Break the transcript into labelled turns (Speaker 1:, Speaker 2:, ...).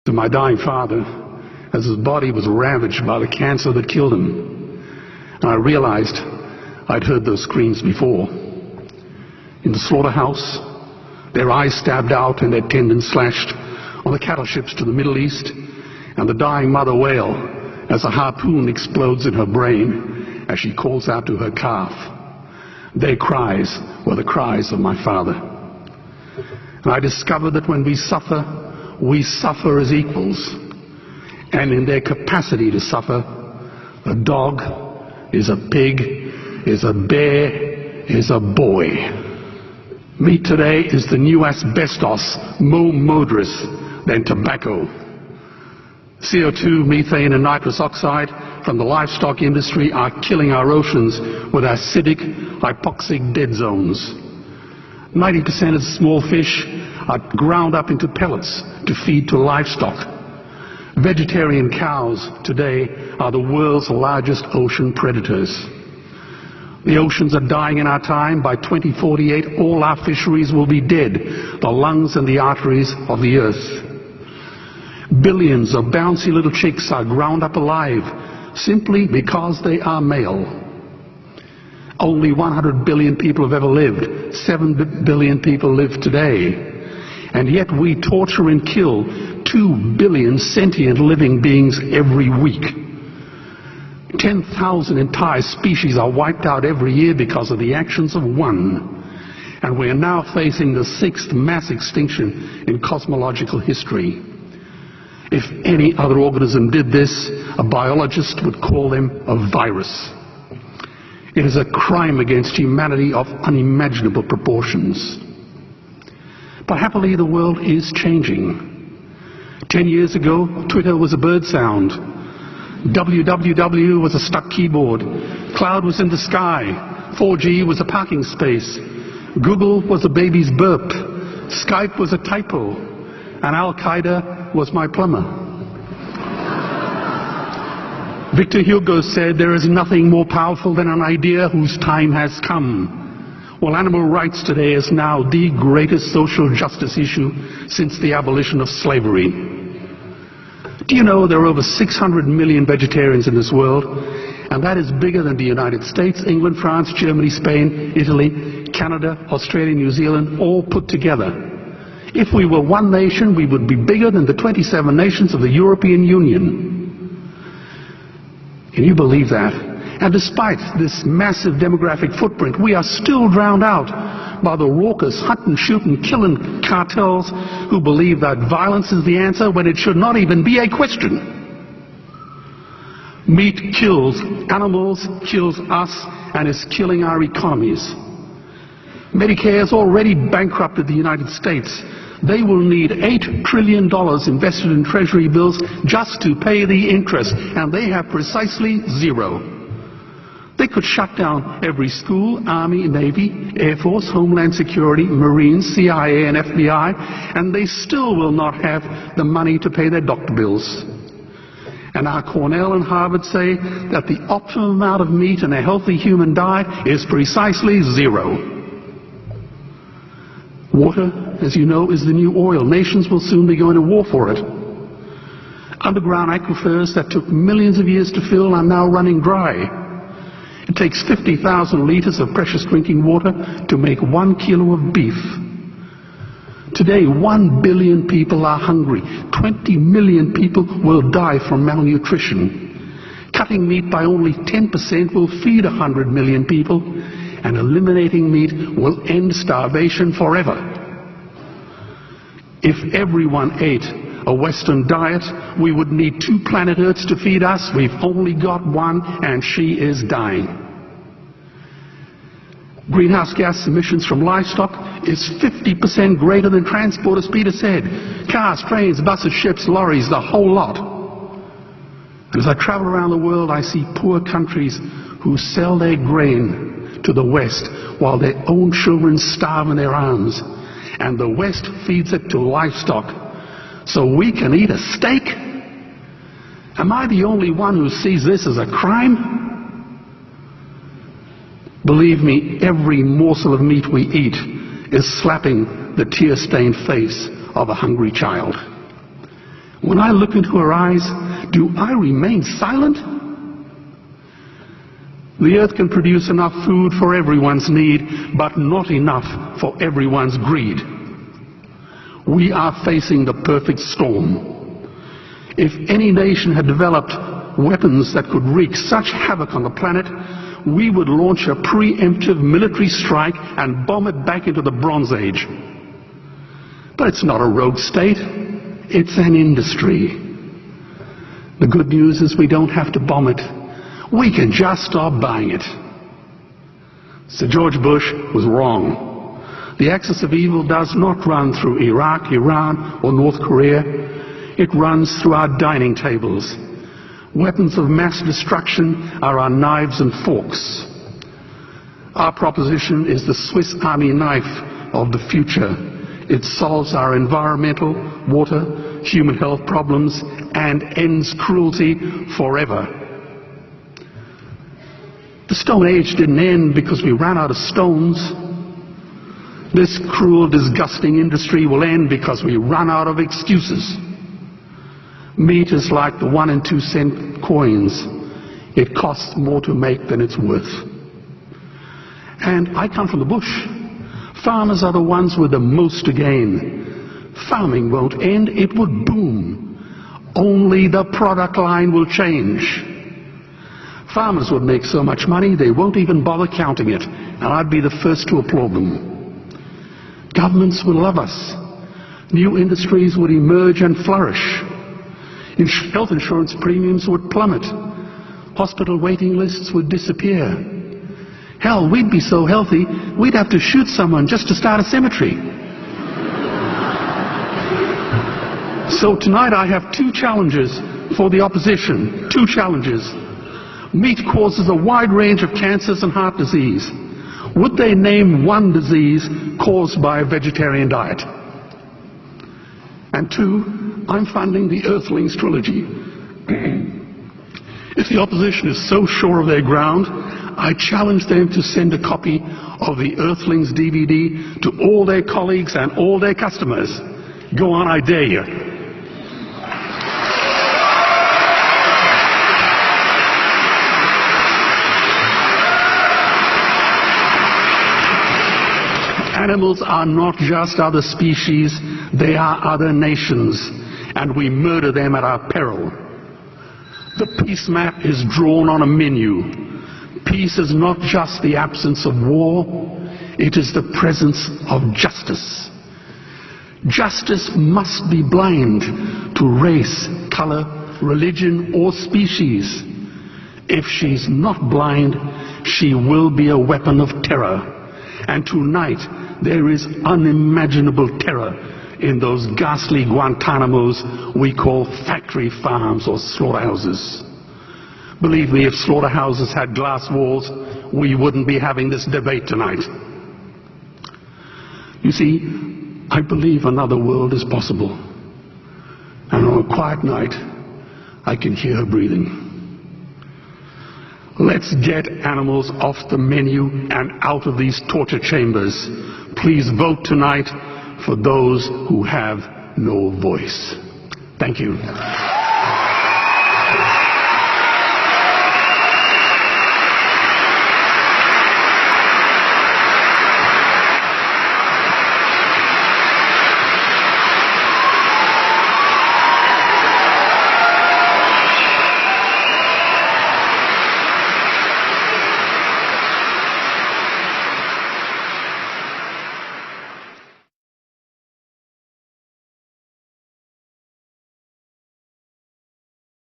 Speaker 1: to my dying father as his body was ravaged by the cancer that killed him. And I realized I'd heard those screams before. In the slaughterhouse, their eyes stabbed out and their tendons slashed on the cattle ships to the Middle East, and the dying mother wail as a harpoon explodes in her brain as she calls out to her calf. Their cries were the cries of my father. And I discovered that when we suffer as equals. And in their capacity to suffer, a dog is a pig, is a bear, is a boy. Meat today is the new asbestos, more murderous than tobacco. CO2, methane and nitrous oxide from the livestock industry are killing our oceans with acidic, hypoxic dead zones. 90% of small fish are ground up into pellets to feed to livestock. Vegetarian cows today are the world's largest ocean predators. The oceans are dying in our time. By 2048, all our fisheries will be dead, the lungs and the arteries of the earth. Billions of bouncy little chicks are ground up alive simply because they are male. Only 100 billion people have ever lived. 7 billion people live today. And yet we torture and kill 2 billion sentient living beings every week. 10,000 entire species are wiped out every year because of the actions of one. And we are now facing the 6th mass extinction in cosmological history. If any other organism did this, a biologist would call them a virus. It is a crime against humanity of unimaginable proportions. But happily, the world is changing. 10 years ago, Twitter was a bird sound. www was a stuck keyboard. Cloud was in the sky. 4G was a parking space. Google was a baby's burp. Skype was a typo. And Al-Qaeda was my plumber. Victor Hugo said, "There is nothing more powerful than an idea whose time has come." Well, animal rights today is now the greatest social justice issue since the abolition of slavery. Do you know there are over 600 million vegetarians in this world? And that is bigger than the United States, England, France, Germany, Spain, Italy, Canada, Australia, New Zealand, all put together. If we were one nation, we would be bigger than the 27 nations of the European Union. Can you believe that? And despite this massive demographic footprint, we are still drowned out by the raucous hunting, shooting, killing cartels who believe that violence is the answer when it should not even be a question. Meat kills animals, kills us, and is killing our economies. Medicare has already bankrupted the United States. They will need $8 trillion invested in treasury bills just to pay the interest, and they have precisely zero. They could shut down every school, Army, Navy, Air Force, Homeland Security, Marines, CIA, and FBI, and they still will not have the money to pay their doctor bills. And our Cornell and Harvard say that the optimum amount of meat in a healthy human diet is precisely zero. Water, as you know, is the new oil. Nations will soon be going to war for it. Underground aquifers that took millions of years to fill are now running dry. It takes 50,000 liters of precious drinking water to make 1 kilo of beef. Today, 1 billion people are hungry. 20 million people will die from malnutrition. Cutting meat by only 10% will feed 100 million people, and eliminating meat will end starvation forever. If everyone ate a Western diet, we would need 2 planet Earths to feed us. We've only got one, and she is dying. Greenhouse gas emissions from livestock is 50% greater than transport, as Peter said. Cars, trains, buses, ships, lorries, the whole lot. And as I travel around the world, I see poor countries who sell their grain to the West while their own children starve in their arms. And the West feeds it to livestock so we can eat a steak? Am I the only one who sees this as a crime? Believe me, every morsel of meat we eat is slapping the tear-stained face of a hungry child. When I look into her eyes, do I remain silent? The earth can produce enough food for everyone's need, but not enough for everyone's greed. We are facing the perfect storm. If any nation had developed weapons that could wreak such havoc on the planet, we would launch a preemptive military strike and bomb it back into the Bronze Age. But it's not a rogue state, it's an industry. The good news is we don't have to bomb it. We can just stop buying it. Sir George Bush was wrong. The axis of evil does not run through Iraq, Iran, or North Korea. It runs through our dining tables. Weapons of mass destruction are our knives and forks. Our proposition is the Swiss Army knife of the future. It solves our environmental, water, human health problems and ends cruelty forever. The Stone Age didn't end because we ran out of stones. This cruel, disgusting industry will end because we run out of excuses. Meat is like the 1 and 2 cent coins. It costs more to make than it's worth. And I come from the bush. Farmers are the ones with the most to gain. Farming won't end, it would boom. Only the product line will change. Farmers would make so much money they won't even bother counting it, and I'd be the first to applaud them. Governments would love us. New industries would emerge and flourish. Health insurance premiums would plummet. Hospital waiting lists would disappear. Hell, we'd be so healthy, we'd have to shoot someone just to start a cemetery. So tonight I have 2 challenges for the opposition. 2 challenges. Meat causes a wide range of cancers and heart disease. Would they name one disease caused by a vegetarian diet? And 2, I'm funding the Earthlings trilogy. If the opposition is so sure of their ground, I challenge them to send a copy of the Earthlings DVD to all their colleagues and all their customers. Go on, I dare you. Animals are not just other species, they are other nations, and we murder them at our peril. The peace map is drawn on a menu. Peace is not just the absence of war, it is the presence of justice. Justice must be blind to race, color, religion, or species. If she's not blind, she will be a weapon of terror. And tonight, there is unimaginable terror in those ghastly Guantanamos we call factory farms or slaughterhouses. Believe me, if slaughterhouses had glass walls, we wouldn't be having this debate tonight. You see, I believe another world is possible. And on a quiet night, I can hear her breathing. Let's get animals off the menu and out of these torture chambers. Please vote tonight for those who have no voice. Thank you.